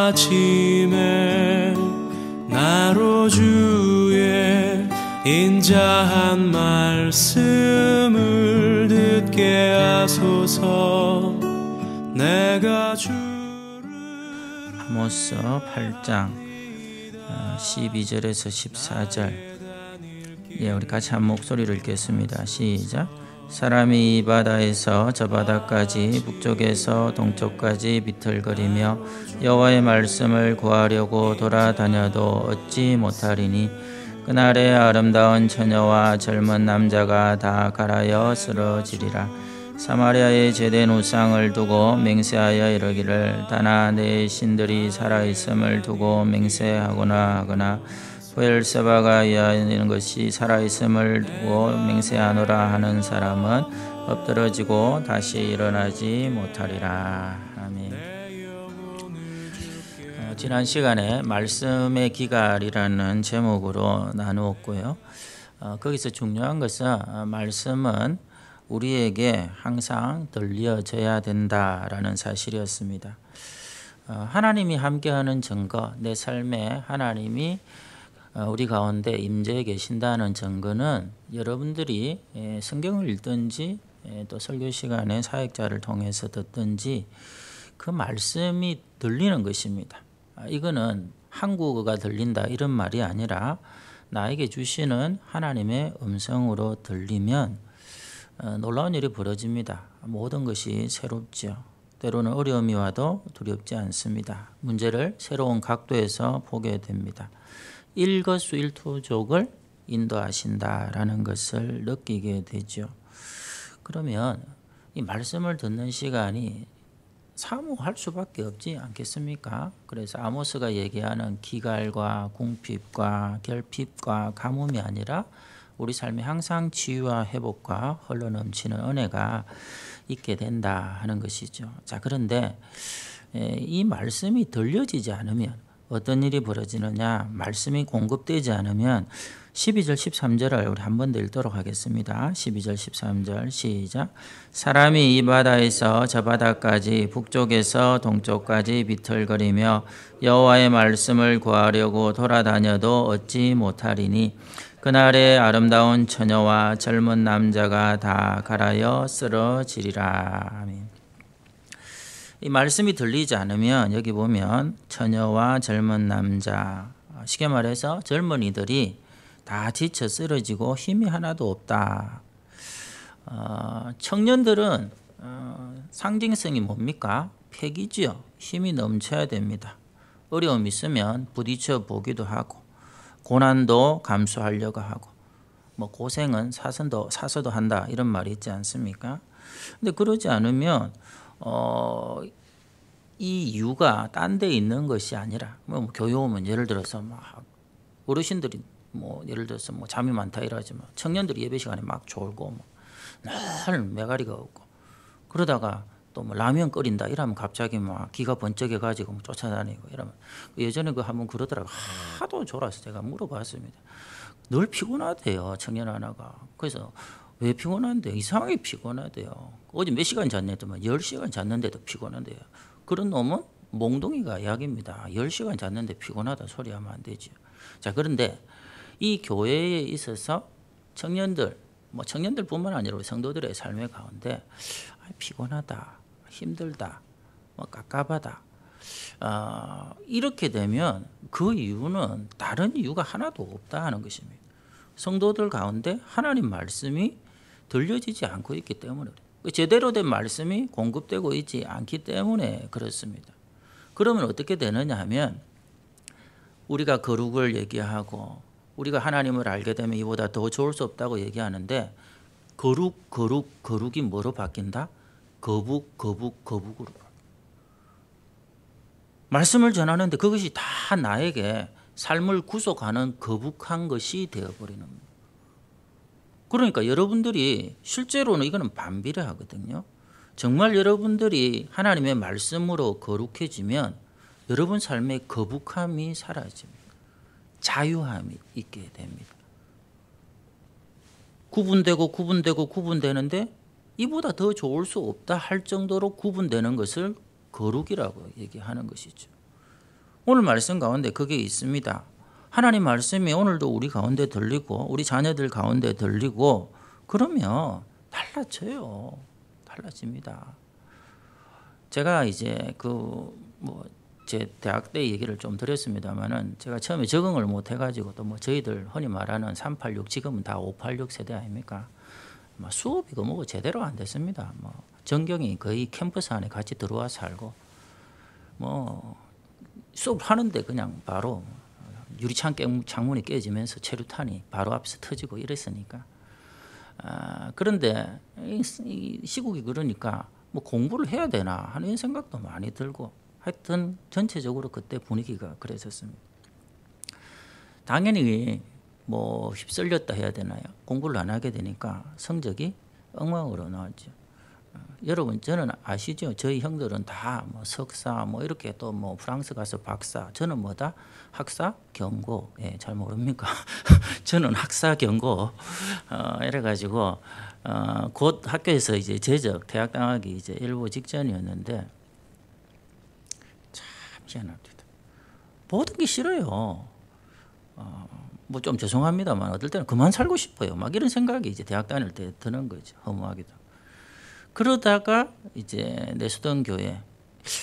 아침에 나로 주의 인자한 말씀을 듣게 하소서. 내가 주를 아모스 8장 12절에서 14절. 우리 같이 한 목소리를 읽겠습니다. 시작. 사람이 이 바다에서 저 바다까지 북쪽에서 동쪽까지 비틀거리며 여호와의 말씀을 구하려고 돌아다녀도 얻지 못하리니 그날에 아름다운 처녀와 젊은 남자가 다 갈아여 쓰러지리라. 사마리아에 제된 우상을 두고 맹세하여 이르기를 다나 내 신들이 살아있음을 두고 맹세하거나 하거나 브엘세바가 이하는 것이 살아있음을 두고 맹세하노라 하는 사람은 엎드러지고 다시 일어나지 못하리라. 아멘. 지난 시간에 말씀의 기갈이라는 제목으로 나누었고요. 거기서 중요한 것은 말씀은 우리에게 항상 들려져야 된다라는 사실이었습니다. 하나님이 함께하는 증거, 내 삶에 하나님이 우리 가운데 임재해 계신다는 증거는 여러분들이 성경을 읽든지 또 설교 시간에 사역자를 통해서 듣든지 그 말씀이 들리는 것입니다. 이거는 한국어가 들린다 이런 말이 아니라 나에게 주시는 하나님의 음성으로 들리면 놀라운 일이 벌어집니다. 모든 것이 새롭죠. 때로는 어려움이 와도 두렵지 않습니다. 문제를 새로운 각도에서 보게 됩니다. 일거수일투족을 인도하신다라는 것을 느끼게 되죠. 그러면 이 말씀을 듣는 시간이 사모할 수밖에 없지 않겠습니까? 그래서 아모스가 얘기하는 기갈과 궁핍과 결핍과 가뭄이 아니라 우리 삶에 항상 치유와 회복과 흘러넘치는 은혜가 있게 된다 하는 것이죠. 자, 그런데 이 말씀이 들려지지 않으면 어떤 일이 벌어지느냐? 말씀이 공급되지 않으면 12절 13절을 우리 한 번 더 읽도록 하겠습니다. 12절 13절 시작. 사람이 이 바다에서 저 바다까지 북쪽에서 동쪽까지 비틀거리며 여호와의 말씀을 구하려고 돌아다녀도 얻지 못하리니 그날에 아름다운 처녀와 젊은 남자가 다 갈아여 쓰러지리라. 아멘. 이 말씀이 들리지 않으면 여기 보면 처녀와 젊은 남자, 쉽게 말해서 젊은이들이 다 지쳐 쓰러지고 힘이 하나도 없다. 청년들은 상징성이 뭡니까? 패기죠. 힘이 넘쳐야 됩니다. 어려움 있으면 부딪혀 보기도 하고 고난도 감수하려고 하고 고생은 사서도 한다 이런 말이 있지 않습니까? 근데 그러지 않으면 이 이유가 딴 데 있는 것이 아니라 교회 오면 예를 들어서 어르신들이 예를 들어서 잠이 많다 이러지만 청년들이 예배 시간에 막 졸고 늘 매가리가 없고 그러다가 또 라면 끓인다 이러면 갑자기 기가 번쩍해 가지고 쫓아다니고 이러면 예전에 한번 그러더라고. 하도 졸아서 제가 물어봤습니다. 늘 피곤하대요 청년 하나가. 그래서 왜 피곤한데? 이상하게 피곤하대요. 어제 몇 시간 잤냐더만 10시간 잤는데도 피곤한데요. 그런 놈은 몽둥이가 약입니다. 10시간 잤는데 피곤하다 소리하면 안 되죠. 자, 그런데 이 교회에 있어서 청년들, 청년들뿐만 아니라 성도들의 삶의 가운데 피곤하다, 힘들다, 깝깝하다 이렇게 되면 그 이유는 다른 이유가 하나도 없다 하는 것입니다. 성도들 가운데 하나님 말씀이 들려지지 않고 있기 때문에 제대로 된 말씀이 공급되고 있지 않기 때문에 그렇습니다. 그러면 어떻게 되느냐 하면 우리가 거룩을 얘기하고 우리가 하나님을 알게 되면 이보다 더 좋을 수 없다고 얘기하는데 거룩이 뭐로 바뀐다? 거북으로. 말씀을 전하는데 그것이 다 나에게 삶을 구속하는 거북한 것이 되어버리는 거예요. 그러니까 여러분들이 실제로는 이거는 반비례하거든요. 정말 여러분들이 하나님의 말씀으로 거룩해지면 여러분 삶의 거북함이 사라집니다. 자유함이 있게 됩니다. 구분되는데 이보다 더 좋을 수 없다 할 정도로 구분되는 것을 거룩이라고 얘기하는 것이죠. 오늘 말씀 가운데 그게 있습니다. 하나님 말씀이 오늘도 우리 가운데 들리고 우리 자녀들 가운데 들리고 그러면 달라져요. 달라집니다. 제가 이제 제 대학 때 얘기를 좀 드렸습니다만은 제가 처음에 적응을 못 해가지고 또 뭐 저희들 흔히 말하는 386 지금은 다 586 세대 아닙니까? 수업이 뭐고 제대로 안 됐습니다. 전경이 거의 캠퍼스 안에 같이 들어와 살고 수업을 하는데 그냥 바로 유리창 창문이 깨지면서 체류탄이 바로 앞에서 터지고 이랬으니까. 그런데 이 시국이 그러니까 공부를 해야 되나 하는 생각도 많이 들고 하여튼 전체적으로 그때 분위기가 그랬었습니다. 당연히 휩쓸렸다 해야 되나요? 공부를 안 하게 되니까 성적이 엉망으로 나왔죠. 여러분 저는 아시죠? 저희 형들은 다 석사 이렇게 또 프랑스 가서 박사. 저는 학사 경고. 예, 잘 모릅니까? 저는 학사 경고. 이래가지고 곧 학교에서 이제 재적 대학 당하기 이제 일보 직전이었는데 참 희한합니다. 모든 게 싫어요. 좀 죄송합니다만 어떨 때는 그만 살고 싶어요. 이런 생각이 이제 대학 다닐 때 드는 거죠. 허무하기도. 그러다가 이제 내수던 교회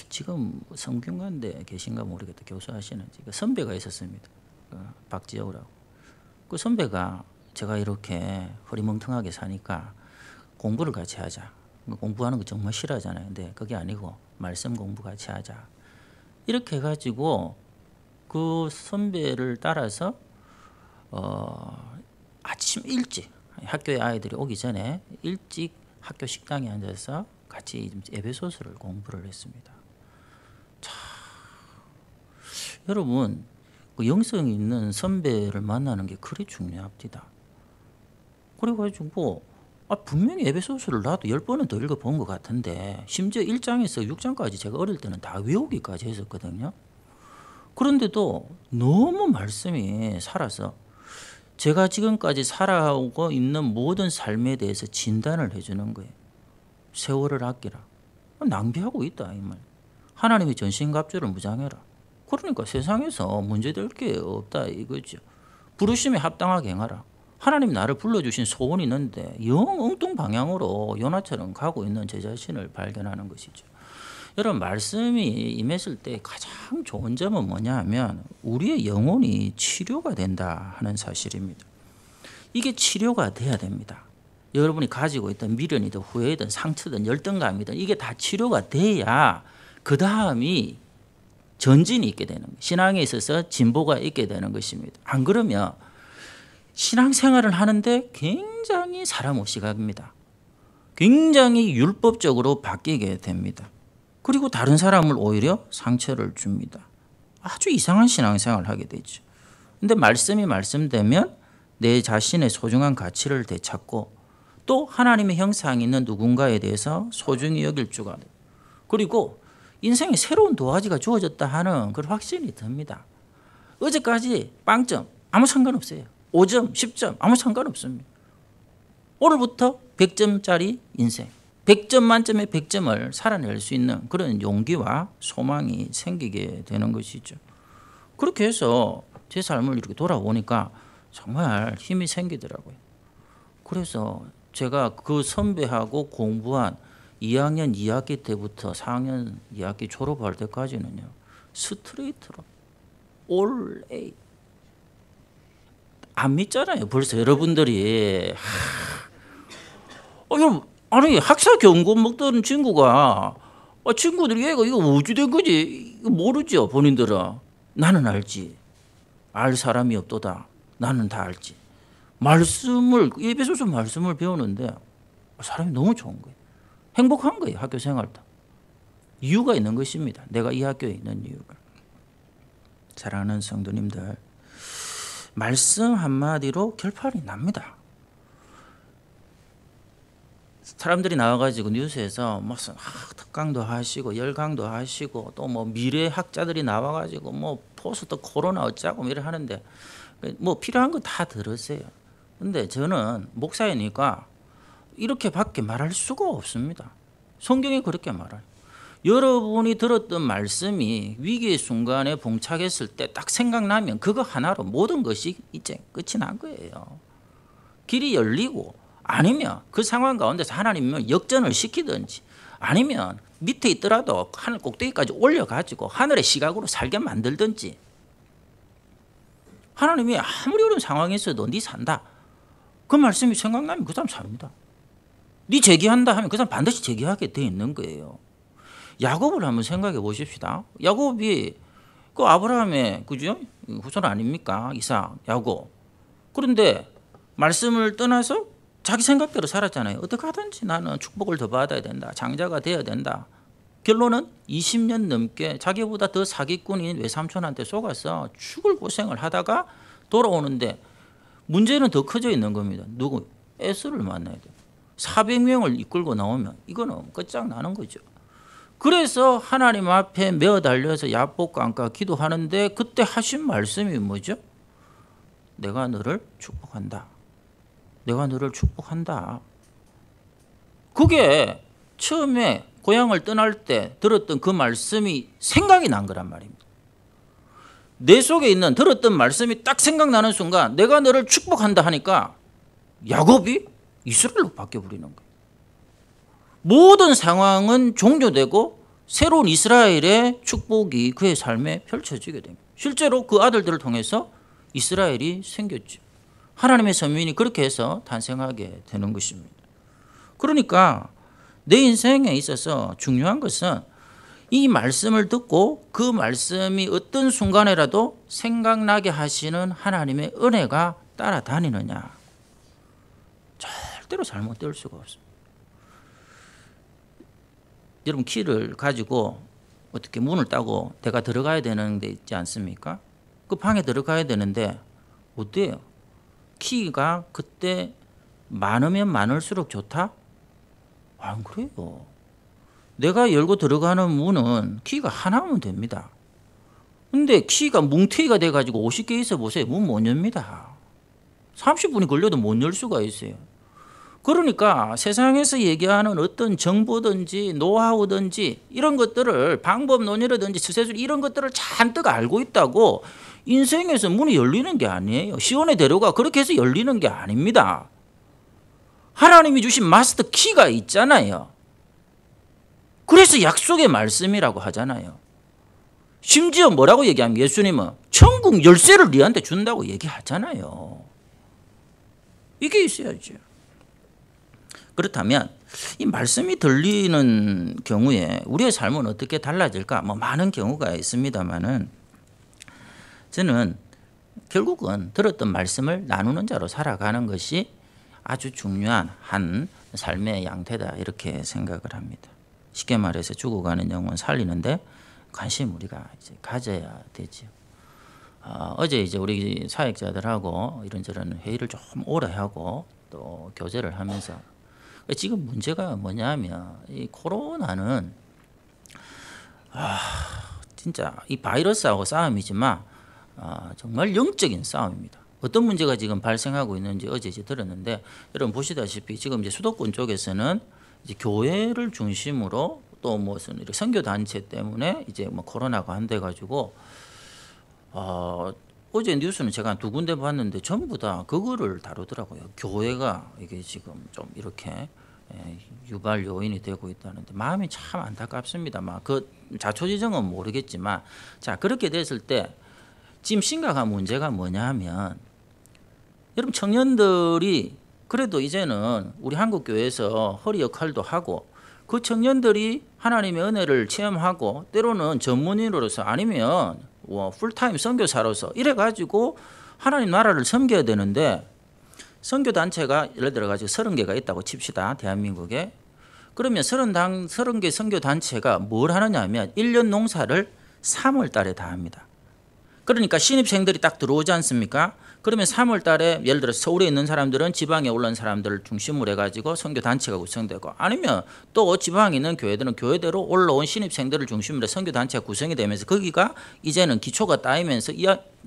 지금 성균관대 계신가 모르겠다. 교수하시는지 선배가 있었습니다. 박지혁이라고. 그 선배가 제가 이렇게 허리멍텅하게 사니까 공부를 같이 하자. 공부하는 거 정말 싫어하잖아요. 근데 그게 아니고 말씀 공부 같이 하자. 이렇게 해가지고 그 선배를 따라서 아침 일찍 학교에 아이들이 오기 전에 일찍 학교 식당에 앉아서 같이 에베소서를 공부를 했습니다. 참, 여러분 영성이 있는 선배를 만나는 게 그리 중요합니다. 그래가지고 분명히 에베소서를 나도 10번은 더 읽어본 것 같은데 심지어 1장에서 6장까지 제가 어릴 때는 다 외우기까지 했었거든요. 그런데도 너무 말씀이 살아서 제가 지금까지 살아오고 있는 모든 삶에 대해서 진단을 해주는 거예요. 세월을 아끼라. 낭비하고 있다 이 말. 하나님의 전신갑주를 무장해라. 그러니까 세상에서 문제될 게 없다 이거죠. 부르심에 합당하게 행하라. 하나님 나를 불러주신 소원이 있는데 영 엉뚱 방향으로 요나처럼 가고 있는 제 자신을 발견하는 것이죠. 여러분 말씀이 임했을 때 가장 좋은 점은 뭐냐 하면 우리의 영혼이 치료가 된다 하는 사실입니다. 이게 치료가 돼야 됩니다. 여러분이 가지고 있던 미련이든 후회이든 상처든 열등감이든 이게 다 치료가 돼야 그 다음이 전진이 있게 되는 거예요. 신앙에 있어서 진보가 있게 되는 것입니다. 안 그러면 신앙생활을 하는데 굉장히 사람 없이 갑니다. 굉장히 율법적으로 바뀌게 됩니다. 그리고 다른 사람을 오히려 상처를 줍니다. 아주 이상한 신앙생활을 하게 되죠. 근데 말씀이 말씀되면 내 자신의 소중한 가치를 되찾고 또 하나님의 형상이 있는 누군가에 대해서 소중히 여길 줄 알아요. 그리고 인생에 새로운 도화지가 주어졌다 하는 그런 확신이 듭니다. 어제까지 빵점 아무 상관없어요. 5점, 10점 아무 상관없습니다. 오늘부터 100점짜리 인생. 100점 만점에 100점을 살아낼 수 있는 그런 용기와 소망이 생기게 되는 것이죠. 그렇게 해서 제 삶을 이렇게 돌아보니까 정말 힘이 생기더라고요. 그래서 제가 그 선배하고 공부한 2학년 2학기 때부터 4학년 2학기 졸업할 때까지는요. 스트레이트로 올 A. 안 믿잖아요. 벌써 여러분들이. 여러분. 아니 학사 경고 먹던 친구가 친구들이 얘가 이거 어찌 된 거지 이거 모르죠. 본인들은. 나는 알지. 알 사람이 없도다. 나는 다 알지. 말씀을 에베소서 말씀을 배우는데 사람이 너무 좋은 거예요. 행복한 거예요. 학교 생활도. 이유가 있는 것입니다. 내가 이 학교에 있는 이유가. 사랑하는 성도님들 말씀 한마디로 결판이 납니다. 사람들이 나와가지고 뉴스에서 무슨 특강도 하시고 열강도 하시고 또 미래 학자들이 나와가지고 포스트 코로나 어쩌고 이래 하는데 필요한 거 다 들으세요. 근데 저는 목사이니까 이렇게밖에 말할 수가 없습니다. 성경이 그렇게 말해요. 여러분이 들었던 말씀이 위기의 순간에 봉착했을 때 딱 생각나면 그거 하나로 모든 것이 이제 끝이 난 거예요. 길이 열리고 아니면 그 상황 가운데서 하나님은 역전을 시키든지 아니면 밑에 있더라도 하늘 꼭대기까지 올려가지고 하늘의 시각으로 살게 만들든지 하나님이 아무리 어려운 상황에서도 네 산다. 그 말씀이 생각나면 그 사람 삽니다. 네 제기한다 하면 그 사람 반드시 제기하게 돼 있는 거예요. 야곱을 한번 생각해 보십시다. 야곱이 그 아브라함의 그죠? 후손 아닙니까? 이삭, 야곱. 그런데 말씀을 떠나서 자기 생각대로 살았잖아요. 어떻게 하든지 나는 축복을 더 받아야 된다. 장자가 되어야 된다. 결론은 20년 넘게 자기보다 더 사기꾼인 외삼촌한테 속아서 죽을 고생을 하다가 돌아오는데 문제는 더 커져 있는 겁니다. 누구? 에서를 만나야 돼요. 400명을 이끌고 나오면 이거는 끝장나는 거죠. 그래서 하나님 앞에 메어 달려서 야복강가 기도하는데 그때 하신 말씀이 뭐죠? 내가 너를 축복한다. 내가 너를 축복한다. 그게 처음에 고향을 떠날 때 들었던 그 말씀이 생각이 난 거란 말입니다. 내 속에 있는 들었던 말씀이 딱 생각나는 순간 내가 너를 축복한다 하니까 야곱이 이스라엘로 바뀌어버리는 거예요. 모든 상황은 종료되고 새로운 이스라엘의 축복이 그의 삶에 펼쳐지게 됩니다. 실제로 그 아들들을 통해서 이스라엘이 생겼죠. 하나님의 선민이 그렇게 해서 탄생하게 되는 것입니다. 그러니까 내 인생에 있어서 중요한 것은 이 말씀을 듣고 그 말씀이 어떤 순간에라도 생각나게 하시는 하나님의 은혜가 따라다니느냐. 절대로 잘못될 수가 없습니다. 여러분 키를 가지고 어떻게 문을 따고 내가 들어가야 되는 데 있지 않습니까? 그 방에 들어가야 되는데 어때요? 키가 그때 많으면 많을수록 좋다? 안 그래요. 내가 열고 들어가는 문은 키가 하나면 됩니다. 근데 키가 뭉태기가 돼가지고 50개 있어 보세요. 문 못 엽니다. 30분이 걸려도 못 열 수가 있어요. 그러니까 세상에서 얘기하는 어떤 정보든지 노하우든지 이런 것들을 방법론이라든지 스세술 이런 것들을 잔뜩 알고 있다고 인생에서 문이 열리는 게 아니에요. 시온의 대로가 그렇게 해서 열리는 게 아닙니다. 하나님이 주신 마스터 키가 있잖아요. 그래서 약속의 말씀이라고 하잖아요. 심지어 뭐라고 얘기하면 예수님은 천국 열쇠를 네한테 준다고 얘기하잖아요. 이게 있어야죠. 그렇다면 이 말씀이 들리는 경우에 우리의 삶은 어떻게 달라질까? 뭐 많은 경우가 있습니다만은 저는 결국은 들었던 말씀을 나누는 자로 살아가는 것이 아주 중요한 한 삶의 양태다 이렇게 생각을 합니다. 쉽게 말해서 죽어가는 영혼 살리는데 관심 우리가 이제 가져야 되죠. 어제 이제 우리 사역자들하고 이런저런 회의를 좀 오래 하고 또 교제를 하면서 지금 문제가 뭐냐면 이 코로나는 진짜 이 바이러스하고 싸움이지만 정말 영적인 싸움입니다. 어떤 문제가 지금 발생하고 있는지 어제 이제 들었는데 여러분 보시다시피 지금 이제 수도권 쪽에서는 이제 교회를 중심으로 또 무슨 이렇게 선교 단체 때문에 이제 뭐 코로나가 한대 가지고 어제 뉴스는 제가 한 2군데 봤는데 전부 다 그거를 다루더라고요. 교회가 이게 지금 좀 이렇게 유발 요인이 되고 있다는데 마음이 참 안타깝습니다. 막 그 자초지정은 모르겠지만 자 그렇게 됐을 때 지금 심각한 문제가 뭐냐 하면 여러분 청년들이 그래도 이제는 우리 한국교회에서 허리 역할도 하고 그 청년들이 하나님의 은혜를 체험하고 때로는 전문인으로서 아니면 풀타임 선교사로서 이래가지고 하나님 나라를 섬겨야 되는데 선교단체가 예를 들어가지고 30개가 있다고 칩시다. 대한민국에. 그러면 30개 선교단체가 뭘 하느냐 하면 1년 농사를 3월 달에 다 합니다. 그러니까 신입생들이 딱 들어오지 않습니까? 그러면 3월 달에 예를 들어 서울에 있는 사람들은 지방에 올라온 사람들을 중심으로 해가지고 선교단체가 구성되고 아니면 또 지방에 있는 교회들은 교회대로 올라온 신입생들을 중심으로 선교단체가 구성이 되면서 거기가 이제는 기초가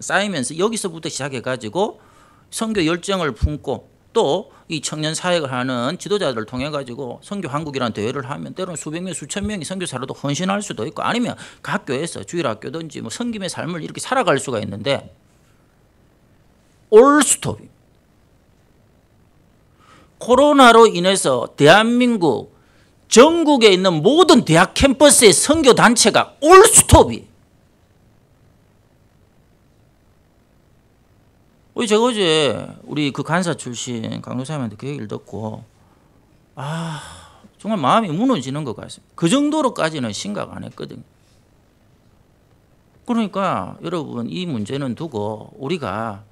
쌓이면서 여기서부터 시작해가지고 선교 열정을 품고 또 이 청년 사역을 하는 지도자들을 통해 가지고 선교 한국이라는 대회를 하면 때로는 수백 명, 수천 명이 선교사로도 헌신할 수도 있고 아니면 각 교회에서 주일학교든지 뭐 섬김의 삶을 이렇게 살아갈 수가 있는데 올 스톱이 코로나로 인해서 대한민국 전국에 있는 모든 대학 캠퍼스의 선교 단체가 올 스톱이. 제가 어제 우리 그 간사 출신 강도사님한테 그 얘기를 듣고 정말 마음이 무너지는 것 같습니다. 그 정도로까지는 생각 안 했거든요. 그러니까 여러분 이 문제는 두고 우리가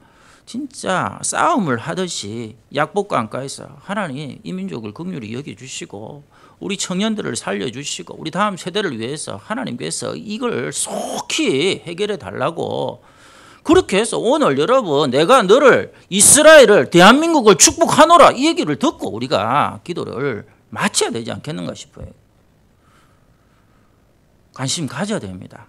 진짜 싸움을 하듯이 약복강가에서 하나님 이 민족을 긍휼히 여겨주시고 우리 청년들을 살려주시고 우리 다음 세대를 위해서 하나님께서 이걸 속히 해결해 달라고 그렇게 해서 오늘 여러분 내가 너를 이스라엘을 대한민국을 축복하노라 이 얘기를 듣고 우리가 기도를 마쳐야 되지 않겠는가 싶어요. 관심 가져야 됩니다.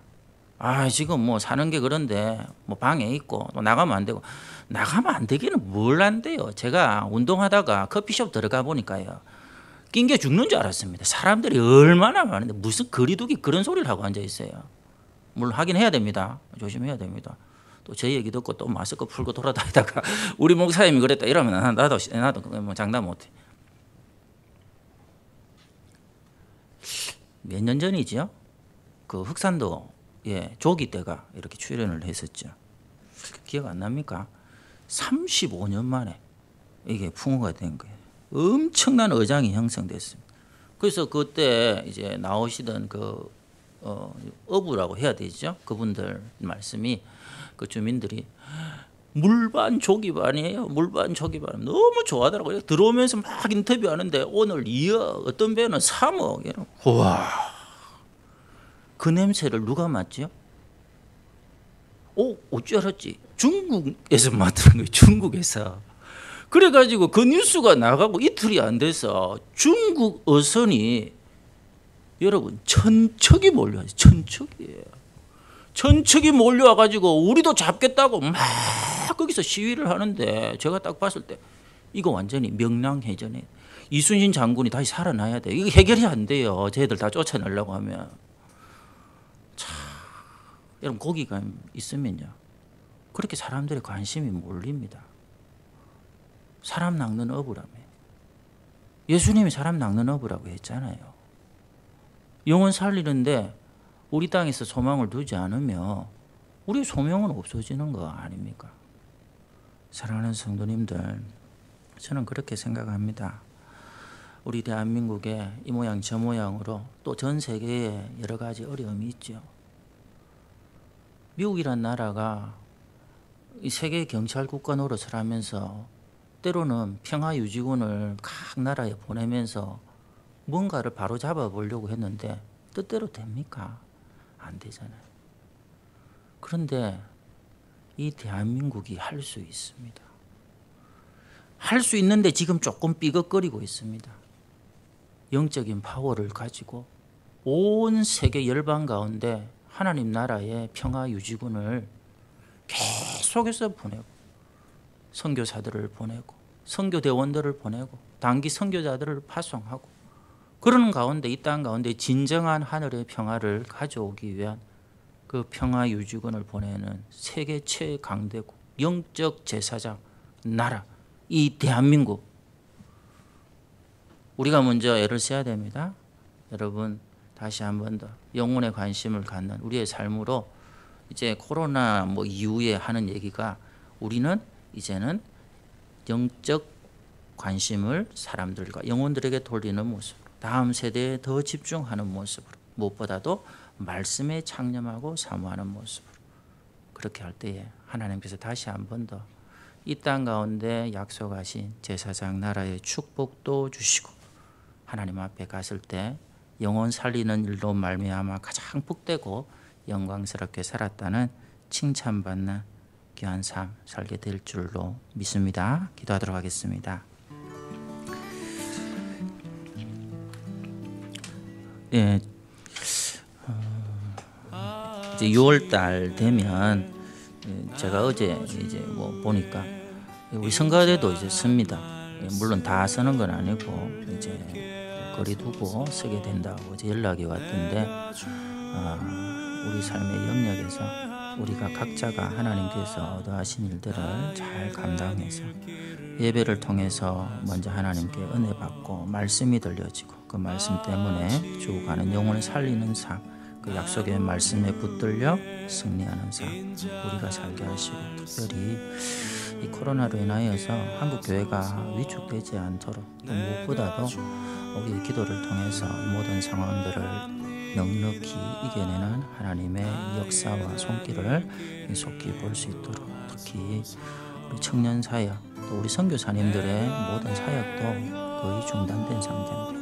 지금 뭐 사는 게 그런데 뭐 방에 있고 또 나가면 안 되고 나가면 안 되기는 뭘 안 돼요. 제가 운동하다가 커피숍 들어가 보니까요. 낑겨 죽는 줄 알았습니다. 사람들이 얼마나 많은데 무슨 거리두기 그런 소리를 하고 앉아 있어요. 물론 하긴 해야 됩니다. 조심해야 됩니다. 또 제 얘기 듣고 또 마스크 풀고 돌아다니다가 우리 목사님이 그랬다 이러면 나도 뭐 장담 못해. 몇 년 전이죠? 그 흑산도 조기 때가 이렇게 출연을 했었죠. 기억 안 납니까? 35년 만에 이게 풍어가 된 거예요. 엄청난 의장이 형성됐습니다. 그래서 그때 이제 나오시던 그 어부라고 해야 되죠. 그분들 말씀이 그 주민들이 물반 조기반이에요. 물반 조기반 너무 좋아하더라고요. 들어오면서 막 인터뷰하는데 오늘 2억, 어떤 배는 3억. 와, 그 냄새를 누가 맡지요? 어찌 알았지? 중국에서 맡은 거예요. 중국에서. 그래가지고 그 뉴스가 나가고 이틀이 안 돼서 중국 어선이 여러분 천척이 몰려와요. 천척이에요. 천척이 몰려와가지고 우리도 잡겠다고 막 거기서 시위를 하는데 제가 딱 봤을 때 이거 완전히 명랑해전에 이순신 장군이 다시 살아나야 돼요. 이거 해결이 안 돼요. 쟤들 다 쫓아내려고 하면. 참, 여러분 고기가 있으면요. 그렇게 사람들의 관심이 몰립니다. 사람 낚는 어부라며. 예수님이 사람 낚는 어부라고 했잖아요. 영혼 살리는데 우리 땅에서 소망을 두지 않으면 우리 소명은 없어지는 거 아닙니까? 사랑하는 성도님들, 저는 그렇게 생각합니다. 우리 대한민국에 이 모양 저 모양으로 또 전 세계에 여러 가지 어려움이 있죠. 미국이란 나라가 이 세계 경찰 국가 노릇을 하면서 때로는 평화유지군을 각 나라에 보내면서 뭔가를 바로 잡아보려고 했는데 뜻대로 됩니까? 안 되잖아요. 그런데 이 대한민국이 할 수 있습니다. 할 수 있는데 지금 조금 삐걱거리고 있습니다. 영적인 파워를 가지고 온 세계 열방 가운데 하나님 나라의 평화유지군을 계속해서 보내고 선교사들을 보내고 선교대원들을 보내고 단기 선교자들을 파송하고 그러는 가운데 이 땅 가운데 진정한 하늘의 평화를 가져오기 위한 그 평화유지군을 보내는 세계 최강대국 영적 제사장 나라 이 대한민국 우리가 먼저 애를 써야 됩니다. 여러분 다시 한 번 더 영혼에 관심을 갖는 우리의 삶으로 이제 코로나 이후에 하는 얘기가 우리는 이제는 영적 관심을 사람들과 영혼들에게 돌리는 모습으로 다음 세대에 더 집중하는 모습으로 무엇보다도 말씀에 창념하고 사모하는 모습으로 그렇게 할 때에 하나님께서 다시 한 번 더 이 땅 가운데 약속하신 제사장 나라의 축복도 주시고 하나님 앞에 갔을 때 영혼 살리는 일로 말미암아 가장 복되고 영광스럽게 살았다는 칭찬받는 귀한 삶 살게 될 줄로 믿습니다. 기도하도록 하겠습니다. 예, 이제 6월달 되면 제가 어제 이제 보니까 우리 성가대도 이제 씁니다. 물론 다 쓰는 건 아니고 이제 거리 두고 쓰게 된다고 이제 연락이 왔던데 우리 삶의 영역에서 우리가 각자가 하나님께서 얻어하신 일들을 잘 감당해서 예배를 통해서 먼저 하나님께 은혜 받고 말씀이 들려지고 그 말씀 때문에 죽어가는 영혼을 살리는 삶, 그 약속의 말씀에 붙들려 승리하는 삶 우리가 살게 하시고, 특별히 이 코로나로 인하여서 한국 교회가 위축되지 않도록 또 무엇보다도 우리의 기도를 통해서 이 모든 상황들을 넉넉히 이겨내는 하나님의 역사와 손길을 속히 볼 수 있도록, 특히 우리 청년 사역 또 우리 선교사님들의 모든 사역도 거의 중단된 상태입니다.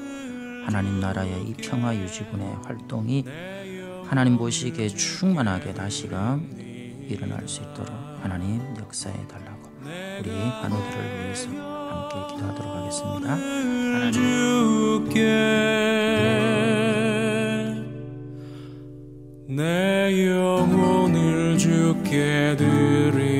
하나님 나라의 이 평화 유지군의 활동이 하나님 보시기에 충만하게 다시금 일어날 수 있도록 하나님 역사해 달라고 우리 환우들을 위해서 함께 기도하도록 하겠습니다. 내 영혼을 주께 드리